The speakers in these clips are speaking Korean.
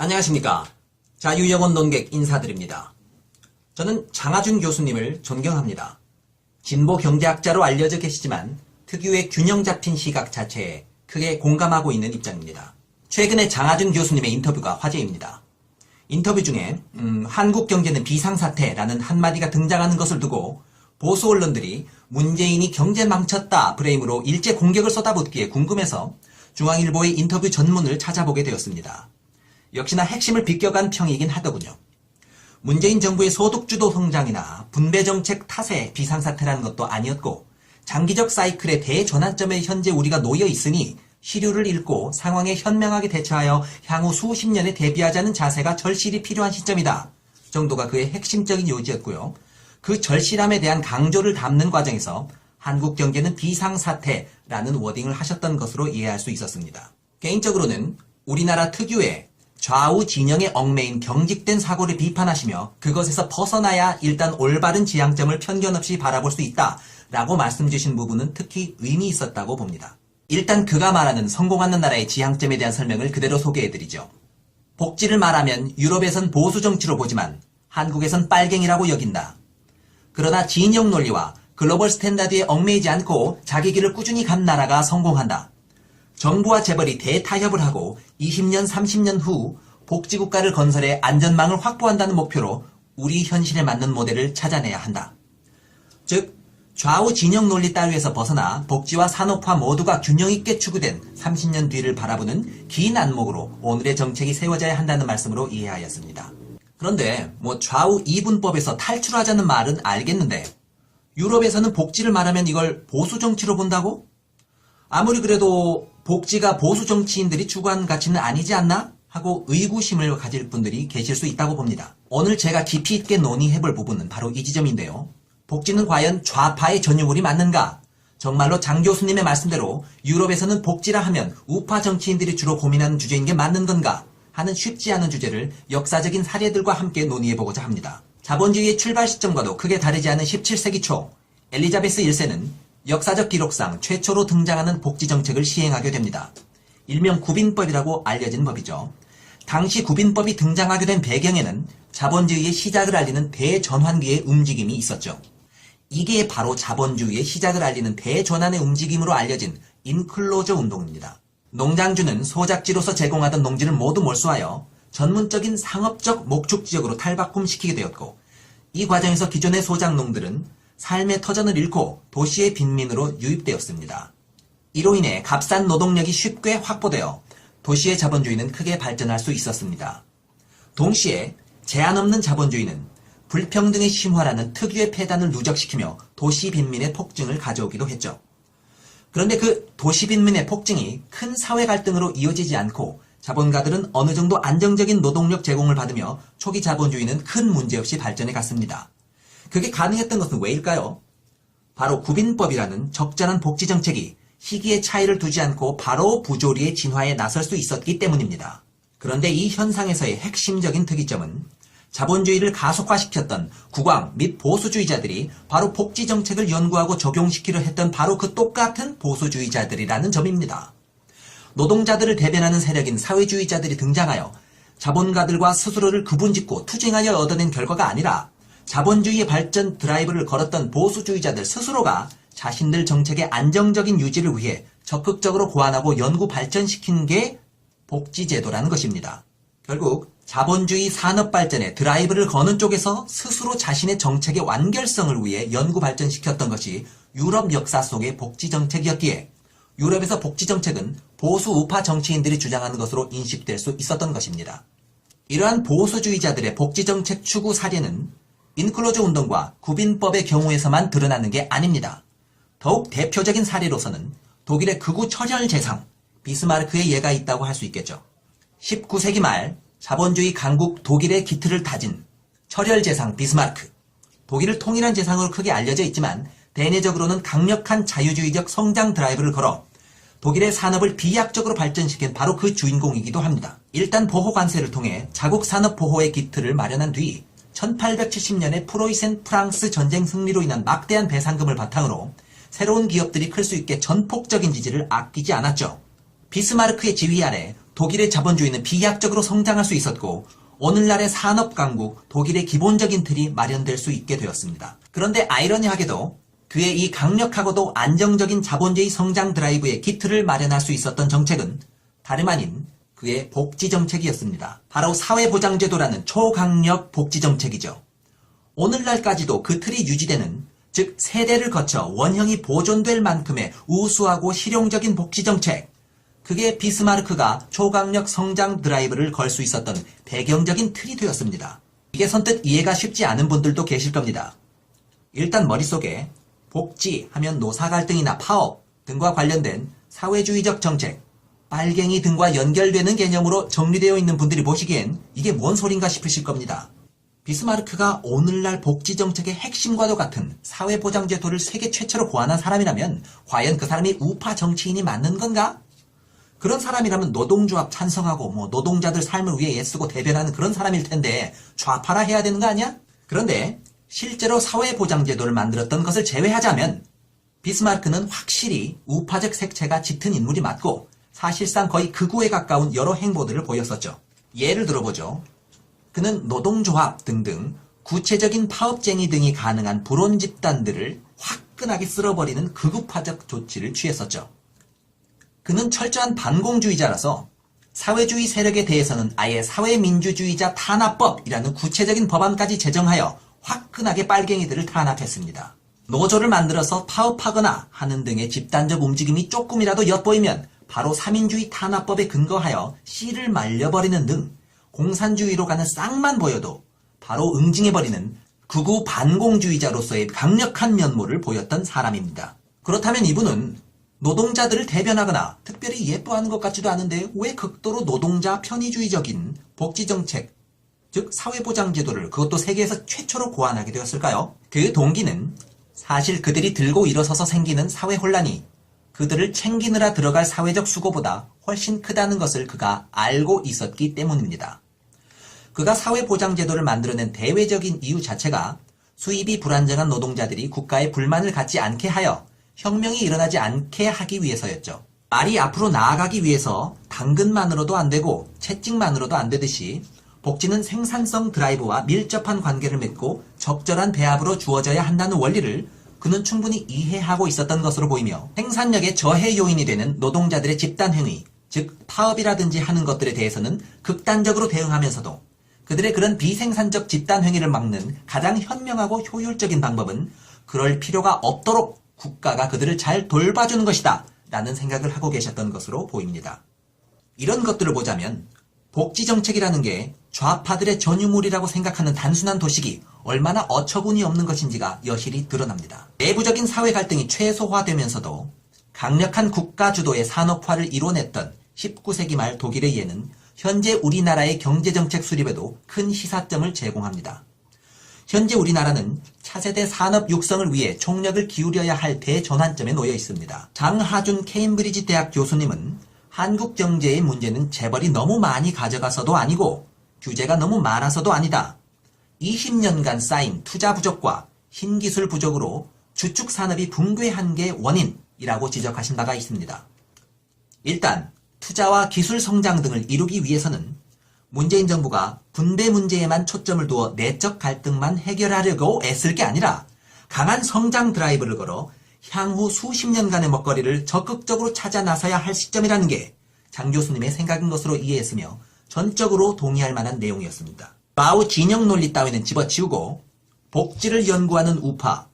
안녕하십니까. 자유영혼 논객 인사드립니다. 저는 장하준 교수님을 존경합니다. 진보 경제학자로 알려져 계시지만 특유의 균형 잡힌 시각 자체에 크게 공감하고 있는 입장입니다. 최근에 장하준 교수님의 인터뷰가 화제입니다. 인터뷰 중에 한국 경제는 비상사태라는 한마디가 등장하는 것을 두고 보수 언론들이 문재인이 경제 망쳤다 프레임으로 일제 공격을 쏟아붓기에 궁금해서 중앙일보의 인터뷰 전문을 찾아보게 되었습니다. 역시나 핵심을 비껴간 평이긴 하더군요. 문재인 정부의 소득주도 성장이나 분배정책 탓에 비상사태라는 것도 아니었고 장기적 사이클의 대전환점에 현재 우리가 놓여 있으니 시류를 읽고 상황에 현명하게 대처하여 향후 수십 년에 대비하자는 자세가 절실히 필요한 시점이다 정도가 그의 핵심적인 요지였고요. 그 절실함에 대한 강조를 담는 과정에서 한국 경제는 비상사태라는 워딩을 하셨던 것으로 이해할 수 있었습니다. 개인적으로는 우리나라 특유의 좌우 진영에 얽매인 경직된 사고를 비판하시며 그것에서 벗어나야 일단 올바른 지향점을 편견 없이 바라볼 수 있다라고 말씀 주신 부분은 특히 의미 있었다고 봅니다. 일단 그가 말하는 성공하는 나라의 지향점에 대한 설명을 그대로 소개해드리죠. 복지를 말하면 유럽에선 보수 정치로 보지만 한국에선 빨갱이라고 여긴다. 그러나 진영 논리와 글로벌 스탠다드에 얽매이지 않고 자기 길을 꾸준히 간 나라가 성공한다. 정부와 재벌이 대타협을 하고 20년, 30년 후 복지국가를 건설해 안전망을 확보한다는 목표로 우리 현실에 맞는 모델을 찾아내야 한다. 즉, 좌우 진영 논리 따위에서 벗어나 복지와 산업화 모두가 균형 있게 추구된 30년 뒤를 바라보는 긴 안목으로 오늘의 정책이 세워져야 한다는 말씀으로 이해하였습니다. 그런데 좌우 이분법에서 탈출하자는 말은 알겠는데 유럽에서는 복지를 말하면 이걸 보수 정치로 본다고? 아무리 그래도 복지가 보수 정치인들이 추구하는 가치는 아니지 않나? 하고 의구심을 가질 분들이 계실 수 있다고 봅니다. 오늘 제가 깊이 있게 논의해볼 부분은 바로 이 지점인데요. 복지는 과연 좌파의 전유물이 맞는가? 정말로 장 교수님의 말씀대로 유럽에서는 복지라 하면 우파 정치인들이 주로 고민하는 주제인 게 맞는 건가? 하는 쉽지 않은 주제를 역사적인 사례들과 함께 논의해보고자 합니다. 자본주의의 출발 시점과도 크게 다르지 않은 17세기 초 엘리자베스 1세는 역사적 기록상 최초로 등장하는 복지정책을 시행하게 됩니다. 일명 구빈법이라고 알려진 법이죠. 당시 구빈법이 등장하게 된 배경에는 자본주의의 시작을 알리는 대전환기의 움직임이 있었죠. 이게 바로 자본주의의 시작을 알리는 대전환의 움직임으로 알려진 인클로저 운동입니다. 농장주는 소작지로서 제공하던 농지를 모두 몰수하여 전문적인 상업적 목축지역으로 탈바꿈시키게 되었고 이 과정에서 기존의 소작농들은 삶의 터전을 잃고 도시의 빈민으로 유입되었습니다. 이로 인해 값싼 노동력이 쉽게 확보되어 도시의 자본주의는 크게 발전할 수 있었습니다. 동시에 제한 없는 자본주의는 불평등의 심화라는 특유의 폐단을 누적시키며 도시 빈민의 폭증을 가져오기도 했죠. 그런데 그 도시 빈민의 폭증이 큰 사회 갈등으로 이어지지 않고 자본가들은 어느 정도 안정적인 노동력 제공을 받으며 초기 자본주의는 큰 문제 없이 발전해 갔습니다. 그게 가능했던 것은 왜일까요? 바로 구빈법이라는 적절한 복지 정책이 시기의 차이를 두지 않고 바로 부조리의 진화에 나설 수 있었기 때문입니다. 그런데 이 현상에서의 핵심적인 특이점은 자본주의를 가속화시켰던 국왕 및 보수주의자들이 바로 복지 정책을 연구하고 적용시키려 했던 바로 그 똑같은 보수주의자들이라는 점입니다. 노동자들을 대변하는 세력인 사회주의자들이 등장하여 자본가들과 스스로를 구분짓고 투쟁하여 얻어낸 결과가 아니라 자본주의의 발전 드라이브를 걸었던 보수주의자들 스스로가 자신들 정책의 안정적인 유지를 위해 적극적으로 고안하고 연구 발전시킨 게 복지제도라는 것입니다. 결국 자본주의 산업 발전에 드라이브를 거는 쪽에서 스스로 자신의 정책의 완결성을 위해 연구 발전시켰던 것이 유럽 역사 속의 복지정책이었기에 유럽에서 복지정책은 보수 우파 정치인들이 주장하는 것으로 인식될 수 있었던 것입니다. 이러한 보수주의자들의 복지정책 추구 사례는 인클로저 운동과 구빈법의 경우에서만 드러나는 게 아닙니다. 더욱 대표적인 사례로서는 독일의 극우 철혈 재상 비스마르크의 예가 있다고 할 수 있겠죠. 19세기 말 자본주의 강국 독일의 기틀을 다진 철혈 재상 비스마르크. 독일을 통일한 재상으로 크게 알려져 있지만 대내적으로는 강력한 자유주의적 성장 드라이브를 걸어 독일의 산업을 비약적으로 발전시킨 바로 그 주인공이기도 합니다. 일단 보호 관세를 통해 자국 산업 보호의 기틀을 마련한 뒤 1870년에 프로이센 프랑스 전쟁 승리로 인한 막대한 배상금을 바탕으로 새로운 기업들이 클 수 있게 전폭적인 지지를 아끼지 않았죠. 비스마르크의 지휘 아래 독일의 자본주의는 비약적으로 성장할 수 있었고 오늘날의 산업 강국 독일의 기본적인 틀이 마련될 수 있게 되었습니다. 그런데 아이러니하게도 그의 이 강력하고도 안정적인 자본주의 성장 드라이브의 기틀을 마련할 수 있었던 정책은 다름 아닌 그의 복지정책이었습니다. 바로 사회보장제도라는 초강력 복지정책이죠. 오늘날까지도 그 틀이 유지되는, 즉 세대를 거쳐 원형이 보존될 만큼의 우수하고 실용적인 복지정책, 그게 비스마르크가 초강력 성장 드라이브를 걸 수 있었던 배경적인 틀이 되었습니다. 이게 선뜻 이해가 쉽지 않은 분들도 계실 겁니다. 일단 머릿속에 복지 하면 노사 갈등이나 파업 등과 관련된 사회주의적 정책, 빨갱이 등과 연결되는 개념으로 정리되어 있는 분들이 보시기엔 이게 뭔 소린가 싶으실 겁니다. 비스마르크가 오늘날 복지정책의 핵심과도 같은 사회보장제도를 세계 최초로 고안한 사람이라면 과연 그 사람이 우파 정치인이 맞는 건가? 그런 사람이라면 노동조합 찬성하고 노동자들 삶을 위해 애쓰고 대변하는 그런 사람일 텐데 좌파라 해야 되는 거 아니야? 그런데 실제로 사회보장제도를 만들었던 것을 제외하자면 비스마르크는 확실히 우파적 색채가 짙은 인물이 맞고 사실상 거의 극우에 가까운 여러 행보들을 보였었죠. 예를 들어보죠. 그는 노동조합 등등 구체적인 파업쟁이 등이 가능한 불온 집단들을 화끈하게 쓸어버리는 극우파적 조치를 취했었죠. 그는 철저한 반공주의자라서 사회주의 세력에 대해서는 아예 사회민주주의자 탄압법이라는 구체적인 법안까지 제정하여 화끈하게 빨갱이들을 탄압했습니다. 노조를 만들어서 파업하거나 하는 등의 집단적 움직임이 조금이라도 엿보이면 바로 사민주의 탄압법에 근거하여 씨를 말려버리는 등 공산주의로 가는 쌍만 보여도 바로 응징해버리는 극우 반공주의자로서의 강력한 면모를 보였던 사람입니다. 그렇다면 이분은 노동자들을 대변하거나 특별히 예뻐하는 것 같지도 않은데 왜 극도로 노동자 편의주의적인 복지정책, 즉 사회보장제도를 그것도 세계에서 최초로 고안하게 되었을까요? 그 동기는 사실 그들이 들고 일어서서 생기는 사회 혼란이 그들을 챙기느라 들어갈 사회적 수고보다 훨씬 크다는 것을 그가 알고 있었기 때문입니다. 그가 사회보장제도를 만들어낸 대외적인 이유 자체가 수입이 불안정한 노동자들이 국가에 불만을 갖지 않게 하여 혁명이 일어나지 않게 하기 위해서였죠. 말이 앞으로 나아가기 위해서 당근만으로도 안 되고 채찍만으로도 안 되듯이 복지는 생산성 드라이브와 밀접한 관계를 맺고 적절한 배합으로 주어져야 한다는 원리를 그는 충분히 이해하고 있었던 것으로 보이며 생산력의 저해 요인이 되는 노동자들의 집단행위, 즉 파업이라든지 하는 것들에 대해서는 극단적으로 대응하면서도 그들의 그런 비생산적 집단행위를 막는 가장 현명하고 효율적인 방법은 그럴 필요가 없도록 국가가 그들을 잘 돌봐주는 것이다 라는 생각을 하고 계셨던 것으로 보입니다. 이런 것들을 보자면 복지정책이라는 게 좌파들의 전유물이라고 생각하는 단순한 도식이 얼마나 어처구니 없는 것인지가 여실히 드러납니다. 내부적인 사회 갈등이 최소화되면서도 강력한 국가 주도의 산업화를 이뤄냈던 19세기 말 독일의 예는 현재 우리나라의 경제정책 수립에도 큰 시사점을 제공합니다. 현재 우리나라는 차세대 산업 육성을 위해 총력을 기울여야 할 대전환점에 놓여 있습니다. 장하준 케임브리지 대학 교수님은 한국 경제의 문제는 재벌이 너무 많이 가져가서도 아니고 규제가 너무 많아서도 아니다. 20년간 쌓인 투자 부족과 신기술 부족으로 주축산업이 붕괴한 게 원인이라고 지적하신 바가 있습니다. 일단 투자와 기술 성장 등을 이루기 위해서는 문재인 정부가 분배 문제에만 초점을 두어 내적 갈등만 해결하려고 애쓸 게 아니라 강한 성장 드라이브를 걸어 향후 수십 년간의 먹거리를 적극적으로 찾아 나서야 할 시점이라는 게 장 교수님의 생각인 것으로 이해했으며 전적으로 동의할 만한 내용이었습니다. 마오 진영 논리 따위는 집어치우고 복지를 연구하는 우파,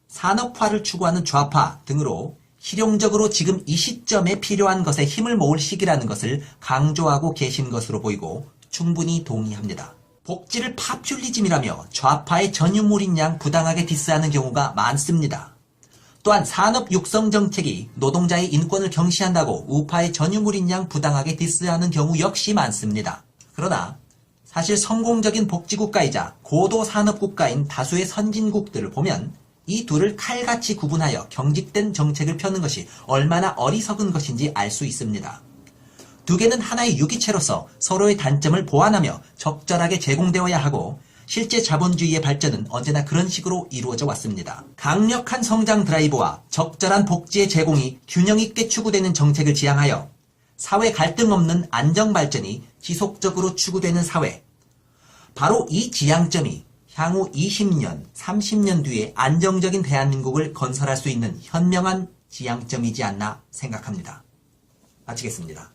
산업화를 추구하는 좌파 등으로 실용적으로 지금 이 시점에 필요한 것에 힘을 모을 시기라는 것을 강조하고 계신 것으로 보이고 충분히 동의합니다. 복지를 파퓰리즘이라며 좌파의 전유물인 양 부당하게 디스하는 경우가 많습니다. 또한 산업 육성 정책이 노동자의 인권을 경시한다고 우파의 전유물인 양 부당하게 디스하는 경우 역시 많습니다. 그러나 사실 성공적인 복지국가이자 고도 산업국가인 다수의 선진국들을 보면 이 둘을 칼같이 구분하여 경직된 정책을 펴는 것이 얼마나 어리석은 것인지 알 수 있습니다. 두 개는 하나의 유기체로서 서로의 단점을 보완하며 적절하게 제공되어야 하고 실제 자본주의의 발전은 언제나 그런 식으로 이루어져 왔습니다. 강력한 성장 드라이브와 적절한 복지의 제공이 균형 있게 추구되는 정책을 지향하여 사회 갈등 없는 안정발전이 지속적으로 추구되는 사회. 바로 이 지향점이 향후 20년, 30년 뒤에 안정적인 대한민국을 건설할 수 있는 현명한 지향점이지 않나 생각합니다. 마치겠습니다.